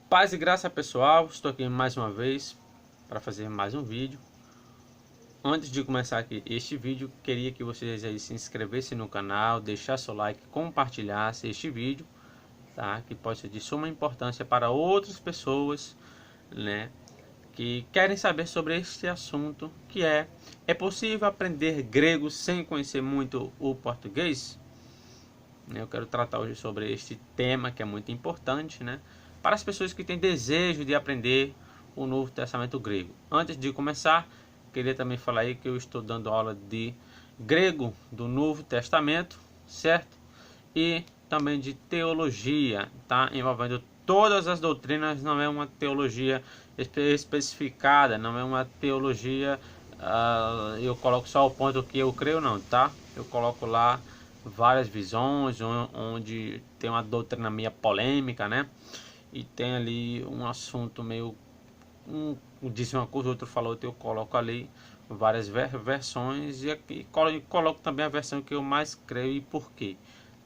Paz e graça, pessoal, estou aqui mais uma vez para fazer mais um vídeo. Antes de começar aqui este vídeo, queria que vocês aí se inscrevessem no canal, deixassem seu like, compartilhassem este vídeo, tá? Que pode ser de suma importância para outras pessoas, né? Que querem saber sobre este assunto, que é possível aprender grego sem conhecer muito o português? Eu quero tratar hoje sobre este tema que é muito importante, né? Para as pessoas que têm desejo de aprender o Novo Testamento grego. Antes de começar, queria também falar aí que eu estou dando aula de grego do Novo Testamento, certo? E também de teologia, tá? Envolvendo todas as doutrinas, não é uma teologia especificada, não é uma teologia, eu coloco só o ponto que eu creio, não, tá? Eu coloco lá várias visões, onde tem uma doutrina meio polêmica, né? E tem ali um assunto meio, diz uma coisa, outro falou outra, eu coloco ali várias versões e aqui coloco também a versão que eu mais creio e por quê,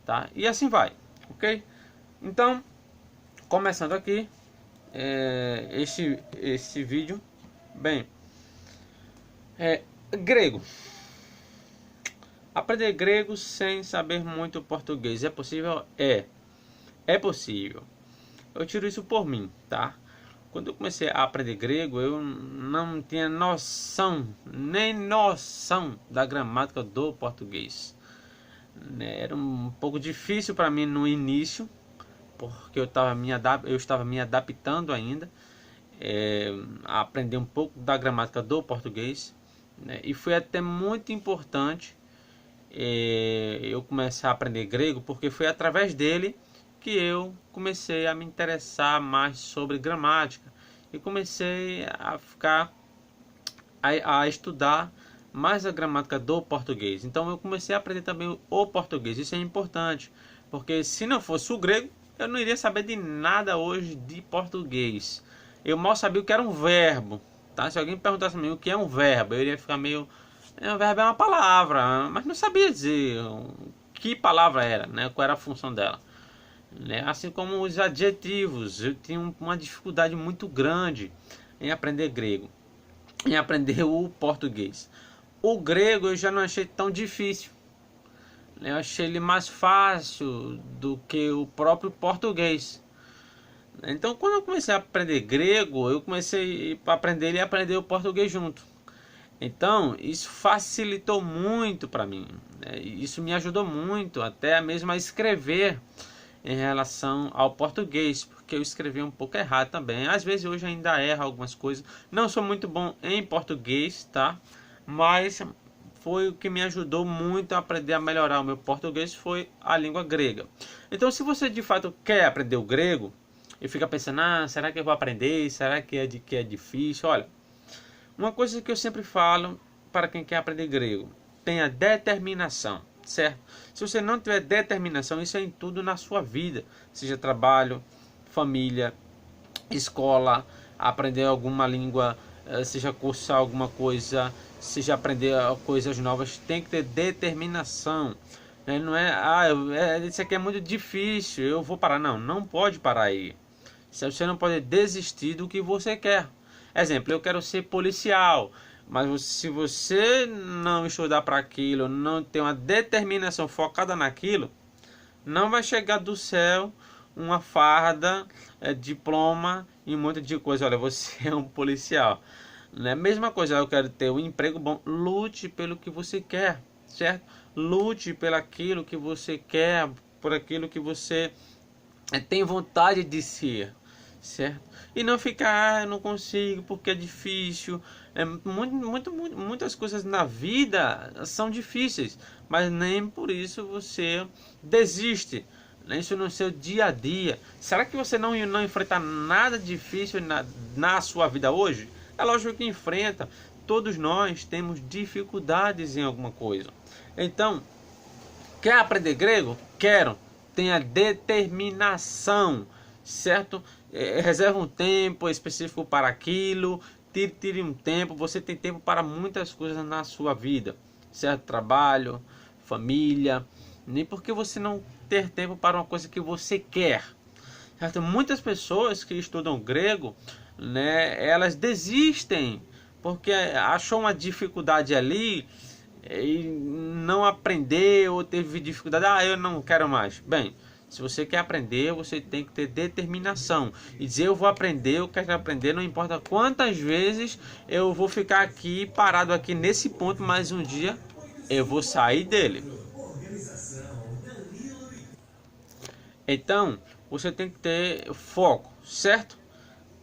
tá? E assim vai, ok? Então, começando aqui este vídeo, bem, grego. Aprender grego sem saber muito português é possível? É possível. Eu tiro isso por mim, tá? Quando eu comecei a aprender grego, eu não tinha noção, nem noção da gramática do português. Era um pouco difícil para mim no início, porque eu estava me adaptando ainda a aprender um pouco da gramática do português, né? E foi até muito importante eu comecei a aprender grego, porque foi através dele que eu comecei a me interessar mais sobre gramática e comecei a ficar a estudar mais a gramática do português. Então eu comecei a aprender também o português. Isso é importante, porque se não fosse o grego, eu não iria saber de nada hoje de português. Eu mal sabia o que era um verbo, tá? Se alguém perguntasse a mim o que é um verbo, eu iria ficar meio... O verbo é uma palavra, mas não sabia dizer que palavra era, né? Qual era a função dela, né? Assim como os adjetivos, eu tinha uma dificuldade muito grande em aprender grego, em aprender o português. O grego eu já não achei tão difícil, né? Eu achei ele mais fácil do que o próprio português. Então, quando eu comecei a aprender grego, eu comecei a aprender e aprender o português junto. Então, isso facilitou muito para mim, né? Isso me ajudou muito, até mesmo a escrever em relação ao português, porque eu escrevi um pouco errado também. Às vezes hoje ainda erro algumas coisas. Não sou muito bom em português, tá? Mas foi o que me ajudou muito a aprender a melhorar o meu português, foi a língua grega. Então, se você de fato quer aprender o grego e fica pensando, será que eu vou aprender? Será que é difícil? Olha, uma coisa que eu sempre falo para quem quer aprender grego: tenha determinação, certo? Se você não tiver determinação, isso é em tudo na sua vida, seja trabalho, família, escola, aprender alguma língua, seja cursar alguma coisa, seja aprender coisas novas, tem que ter determinação. Não é, isso aqui é muito difícil, eu vou parar. Não, não pode parar aí. Você não pode desistir do que você quer. Exemplo, eu quero ser policial, mas se você não estudar para aquilo, não ter uma determinação focada naquilo, não vai chegar do céu uma farda, diploma e um monte de coisa. Olha, você é um policial. Né? Mesma coisa, eu quero ter um emprego bom. Lute pelo que você quer, certo? Lute pelo aquilo que você quer, por aquilo que você tem vontade de ser, certo? E não ficar, eu não consigo porque é difícil. Muitas coisas na vida são difíceis, mas nem por isso você desiste. Isso no seu dia a dia. Será que você não enfrenta nada difícil na sua vida hoje? É lógico que enfrenta. Todos nós temos dificuldades em alguma coisa. Então, quer aprender grego? Quero. Tenha determinação, certo? Reserve um tempo específico para aquilo. Tire um tempo. Você tem tempo para muitas coisas na sua vida, certo? Trabalho, família. Nem porque você não ter tempo para uma coisa que você quer. certo? Muitas pessoas que estudam grego, né, elas desistem porque achou uma dificuldade ali e não aprendeu ou teve dificuldade. Ah, eu não quero mais. Bem, se você quer aprender, você tem que ter determinação e dizer: eu vou aprender, eu quero aprender, não importa quantas vezes eu vou ficar aqui parado aqui nesse ponto, mas um dia eu vou sair dele. Então, você tem que ter foco, certo?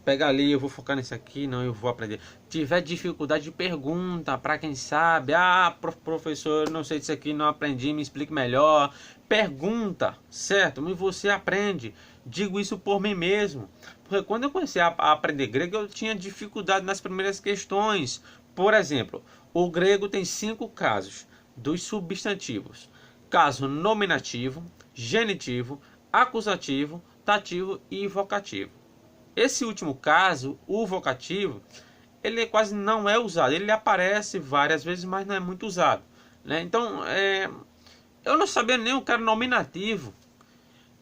Pega ali, eu vou focar nesse aqui, não, eu vou aprender. Tiver dificuldade, pergunta para quem sabe. Ah, professor, eu não sei disso aqui, não aprendi, me explique melhor. Pergunta, certo? E você aprende. Digo isso por mim mesmo. Porque quando eu comecei a aprender grego, eu tinha dificuldade nas primeiras questões. Por exemplo, o grego tem 5 casos dos substantivos: caso nominativo, genitivo, acusativo, dativo e vocativo. Esse último caso, o vocativo, ele quase não é usado. Ele aparece várias vezes, mas não é muito usado, né? Então, eu não sabia nem o que era nominativo.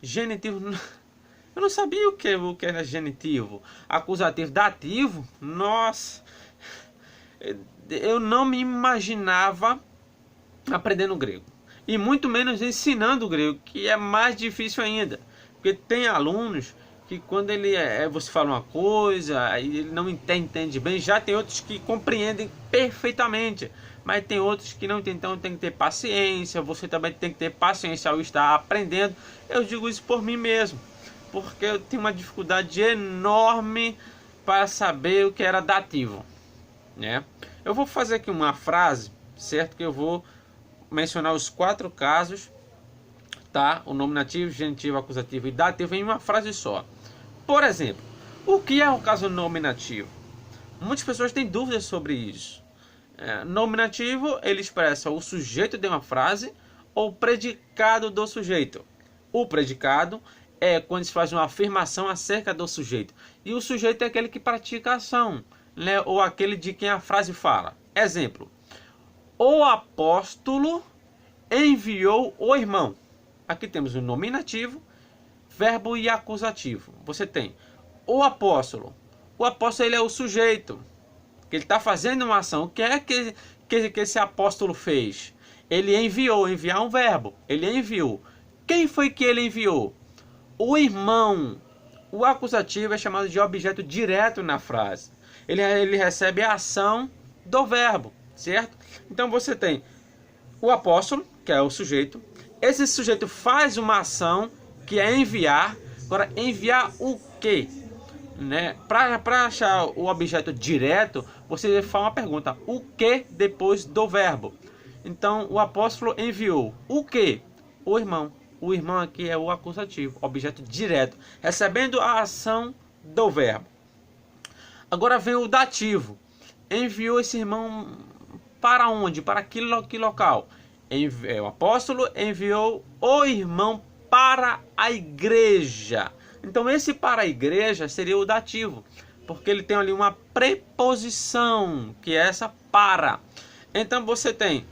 Genitivo, eu não sabia o que era genitivo. Acusativo, dativo, nossa, eu não me imaginava aprendendo grego. E muito menos ensinando grego, que é mais difícil ainda. Porque tem alunos que quando você fala uma coisa, aí ele não entende bem. Já tem outros que compreendem perfeitamente, mas tem outros que não entendem. Então tem que ter paciência. Você também tem que ter paciência ao estar aprendendo. Eu digo isso por mim mesmo, porque eu tenho uma dificuldade enorme para saber o que era dativo, né? Eu vou fazer aqui uma frase, certo? Que eu vou mencionar os 4 casos, tá? O nominativo, genitivo, acusativo e dativo em uma frase só. Por exemplo, o que é o caso nominativo? Muitas pessoas têm dúvidas sobre isso. Nominativo, ele expressa o sujeito de uma frase ou o predicado do sujeito. O predicado é quando se faz uma afirmação acerca do sujeito. E o sujeito é aquele que pratica a ação, né? Ou aquele de quem a frase fala. Exemplo: o apóstolo enviou o irmão. Aqui temos o nominativo, verbo e acusativo. Você tem o apóstolo. O apóstolo, ele é o sujeito, que ele está fazendo uma ação. O que é que esse apóstolo fez? Ele enviou. Enviar um verbo. Ele enviou. Quem foi que ele enviou? O irmão. O acusativo é chamado de objeto direto na frase. Ele recebe a ação do verbo, certo? Então você tem o apóstolo, que é o sujeito. Esse sujeito faz uma ação, que é enviar. Agora, enviar o quê? Né? Para achar o objeto direto, você faz uma pergunta: o que depois do verbo? Então, o apóstolo enviou o que? O irmão. O irmão aqui é o acusativo, objeto direto, recebendo a ação do verbo. Agora vem o dativo. Enviou esse irmão para onde? Para que local? O apóstolo enviou o irmão para a igreja. Então esse para a igreja seria o dativo, porque ele tem ali uma preposição, que é essa para. Então você tem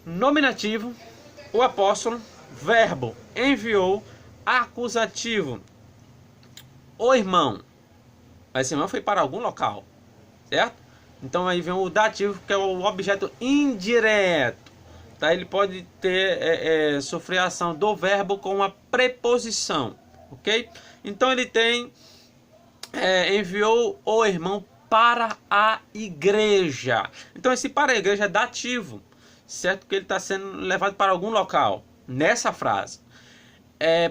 nominativo, o apóstolo, verbo, enviou, acusativo, o irmão. Esse irmão foi para algum local, certo? Então aí vem o dativo, que é o objeto indireto. Tá? Ele pode ter sofrer a ação do verbo com uma preposição, ok? Então ele tem enviou o irmão para a igreja. Então esse para a igreja é dativo, certo? Que ele está sendo levado para algum local nessa frase.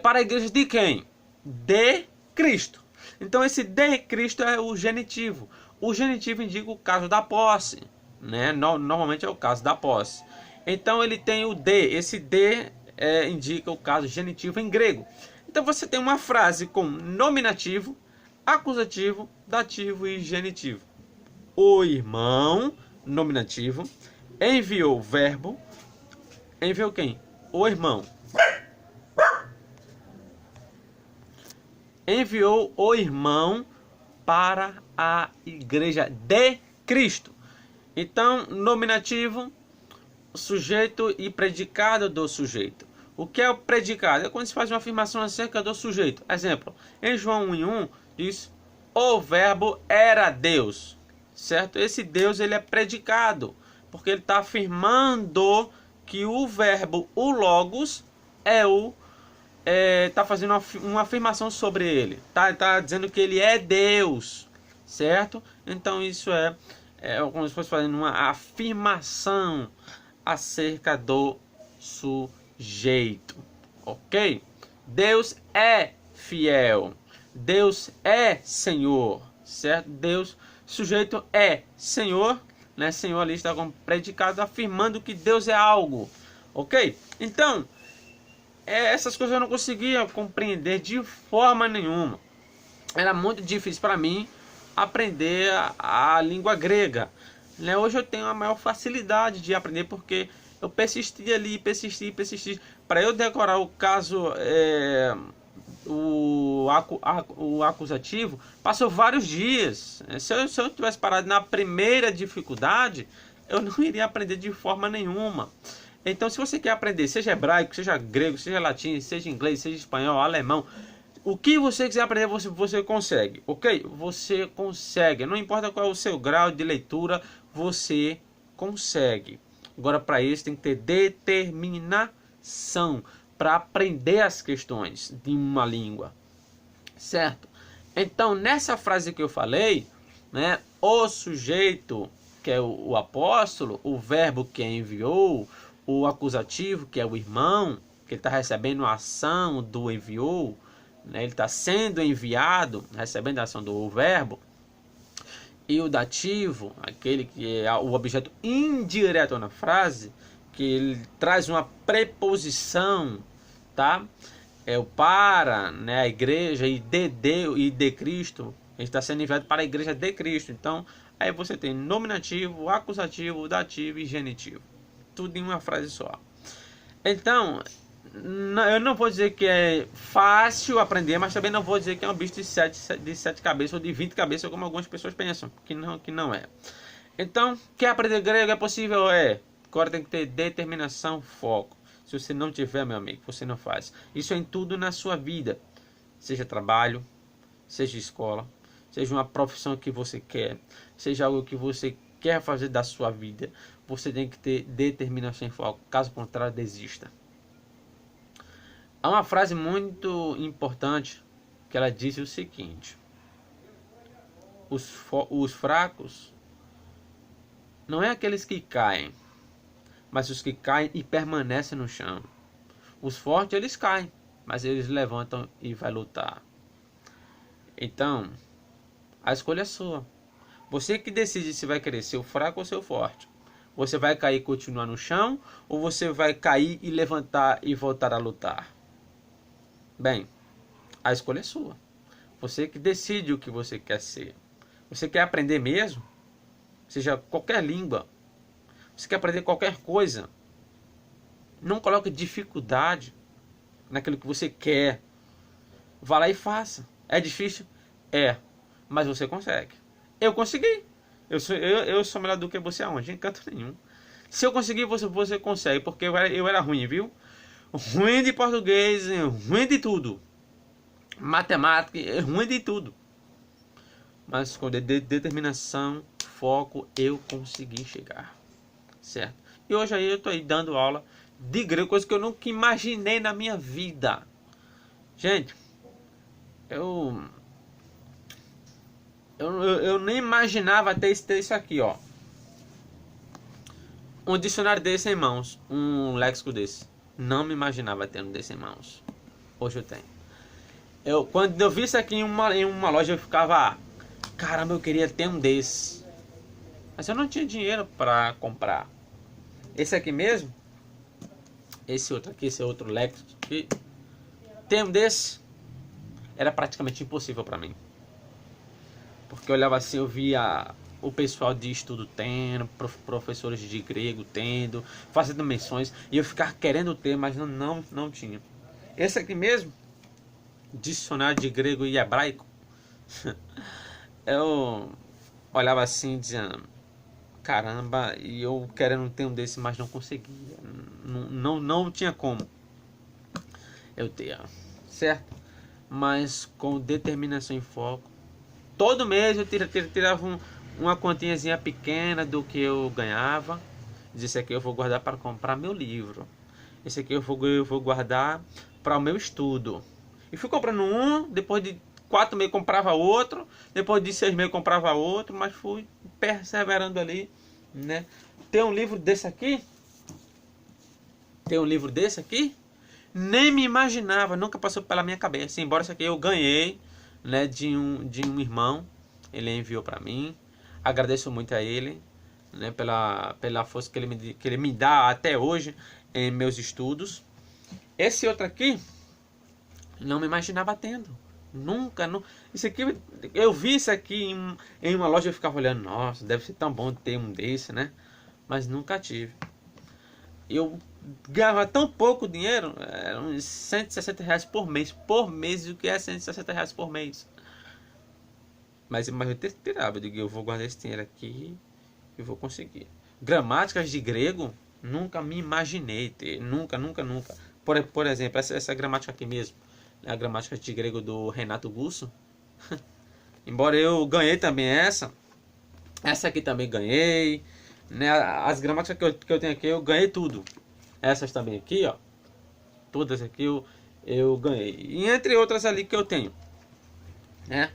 Para a igreja de quem? De Cristo. Então esse de Cristo é o genitivo. O genitivo indica o caso da posse, né? Normalmente é o caso da posse. Então ele tem o de. Esse de indica o caso genitivo em grego. Então você tem uma frase com nominativo, acusativo, dativo e genitivo. O irmão, nominativo, enviou verbo. Enviou quem? O irmão. Enviou o irmão para a igreja de Cristo. Então, nominativo, sujeito e predicado do sujeito. O que é o predicado? É quando se faz uma afirmação acerca do sujeito. Exemplo, em João 1:1 diz: o verbo era Deus, certo? Esse Deus ele é predicado, porque ele está afirmando que o verbo, o logos, tá fazendo uma afirmação sobre ele, tá dizendo que ele é Deus, certo? Então isso é como se fosse fazendo uma afirmação acerca do sujeito, ok? Deus é fiel, Deus é Senhor, certo? Deus, sujeito é Senhor, né? Senhor ali está como predicado, afirmando que Deus é algo, ok? Então, essas coisas eu não conseguia compreender de forma nenhuma. Era muito difícil para mim aprender a língua grega, né? Hoje eu tenho a maior facilidade de aprender porque eu persisti ali, persisti. Para eu decorar o caso, o acusativo, passou vários dias. Se eu tivesse parado na primeira dificuldade, eu não iria aprender de forma nenhuma. Então, se você quer aprender, seja hebraico, seja grego, seja latim, seja inglês, seja espanhol, alemão, o que você quiser aprender, você consegue, ok? Você consegue, não importa qual é o seu grau de leitura, você consegue. Agora, para isso, tem que ter determinação para aprender as questões de uma língua, certo? Então, nessa frase que eu falei, né, o sujeito, que é o apóstolo, o verbo que enviou, o acusativo, que é o irmão, que ele está recebendo a ação do enviou, né, ele está sendo enviado, recebendo a ação do verbo, e o dativo, aquele que é o objeto indireto na frase, que ele traz uma preposição, tá? É o para, né, a igreja, e de Cristo, ele está sendo enviado para a igreja de Cristo. Então, aí você tem nominativo, acusativo, dativo e genitivo. Tudo em uma frase só. Então, eu não vou dizer que é fácil aprender, mas também não vou dizer que é um bicho de sete cabeças ou de 20 cabeças, como algumas pessoas pensam, que não é. Então, quer aprender grego? É possível? É. Agora tem que ter determinação, foco. Se você não tiver, meu amigo, você não faz. Isso é em tudo na sua vida. Seja trabalho, seja escola, seja uma profissão que você quer, seja algo que você quer fazer da sua vida. Você tem que ter determinação e foco. Caso contrário, desista. Há uma frase muito importante que ela diz o seguinte: os fracos não é aqueles que caem, mas os que caem e permanecem no chão. Os fortes, eles caem, mas eles levantam e vai lutar. Então, a escolha é sua. Você que decide se vai querer ser o fraco ou ser o forte. Você vai cair e continuar no chão, ou você vai cair e levantar e voltar a lutar? Bem, a escolha é sua. Você que decide o que você quer ser. Você quer aprender mesmo? Seja qualquer língua. Você quer aprender qualquer coisa. Não coloque dificuldade naquilo que você quer. Vá lá e faça. É difícil? É. Mas você consegue. Eu consegui. Eu sou melhor do que você aonde? Em canto nenhum. Se eu conseguir, você consegue. Porque eu era ruim, viu? Ruim de português, ruim de tudo. Matemática, ruim de tudo. Mas com determinação, foco, eu consegui chegar. Certo? E hoje aí eu estou aí dando aula de grego, coisa que eu nunca imaginei na minha vida. Gente, eu nem imaginava ter isso aqui, ó. Um dicionário desse em mãos, um léxico desse. Não me imaginava ter um desse em mãos. Hoje eu tenho. Quando eu vi isso aqui em uma loja, eu ficava, caramba, eu queria ter um desse. Mas eu não tinha dinheiro para comprar. Esse aqui mesmo, esse outro aqui, esse outro léxico aqui, ter um desse era praticamente impossível para mim. Porque eu olhava assim, eu via o pessoal de estudo tendo, professores de grego tendo, fazendo menções, e eu ficava querendo ter, mas não tinha. Esse aqui mesmo, dicionário de grego e hebraico, eu olhava assim dizendo, caramba, e eu querendo ter um desse, mas não conseguia, não tinha como. eu tenho, certo? Mas com determinação e foco. Todo mês eu tirava uma quantiazinha pequena do que eu ganhava. Disse aqui eu vou guardar para comprar meu livro. Esse aqui eu vou guardar para o meu estudo. E fui comprando um, depois de 4 meses comprava outro, depois de 6 meses comprava outro, mas fui perseverando ali, né? Tem um livro desse aqui, nem me imaginava, nunca passou pela minha cabeça. Embora isso aqui eu ganhei, né, de um irmão, ele enviou para mim. Agradeço muito a ele, né, pela força que ele me dá até hoje em meus estudos. Esse outro aqui, não me imaginava tendo. Nunca, não. Isso aqui, eu vi isso aqui em uma loja e eu ficava olhando, nossa, deve ser tão bom ter um desse, né? Mas nunca tive. Eu ganhava tão pouco dinheiro, era uns R$ 160 por mês. Por mês, o que é R$ 160 por mês? Mas eu tirava, eu digo, eu vou guardar esse dinheiro aqui e vou conseguir. Gramáticas de grego, nunca me imaginei ter. Nunca. Por exemplo, essa gramática aqui mesmo, a gramática de grego do Renato Gusso. Embora eu ganhei também essa aqui também ganhei, né? As gramáticas que eu tenho aqui eu ganhei tudo. Essas também aqui, ó, todas aqui eu ganhei. E entre outras ali que eu tenho, né?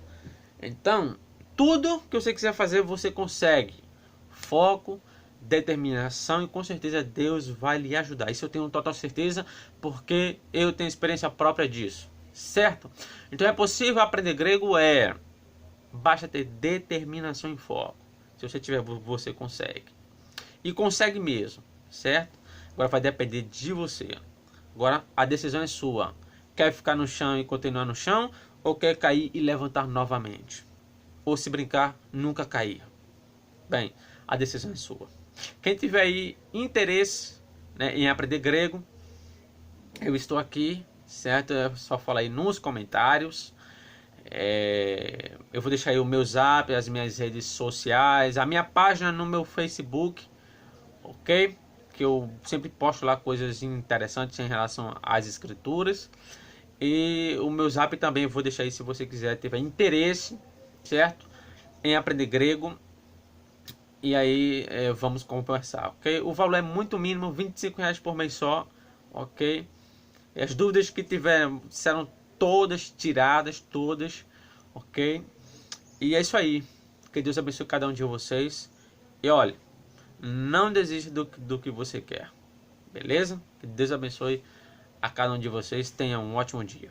Então, tudo que você quiser fazer você consegue. Foco, determinação e com certeza Deus vai lhe ajudar. Isso eu tenho total certeza porque eu tenho experiência própria disso, certo? Então é possível aprender grego, basta ter determinação e foco. Se você tiver, você consegue. E consegue mesmo, certo? Agora vai depender de você. Agora a decisão é sua. Quer ficar no chão e continuar no chão ou quer cair e levantar novamente? Ou se brincar, nunca cair. Bem, a decisão é sua. Quem tiver aí interesse, né, em aprender grego, eu estou aqui, certo? É só falar aí nos comentários. Eu vou deixar aí o meu zap, as minhas redes sociais, a minha página no meu Facebook, ok? Que eu sempre posto lá coisas interessantes em relação às escrituras. E o meu zap também eu vou deixar aí se você quiser, tiver interesse, certo? Em aprender grego. E aí vamos conversar, ok? O valor é muito mínimo, R$ 25 por mês só, ok? E as dúvidas que tiveram serão todas tiradas, todas, ok? E é isso aí. Que Deus abençoe cada um de vocês. E olha, não desista do que você quer, beleza? Que Deus abençoe a cada um de vocês. Tenha um ótimo dia.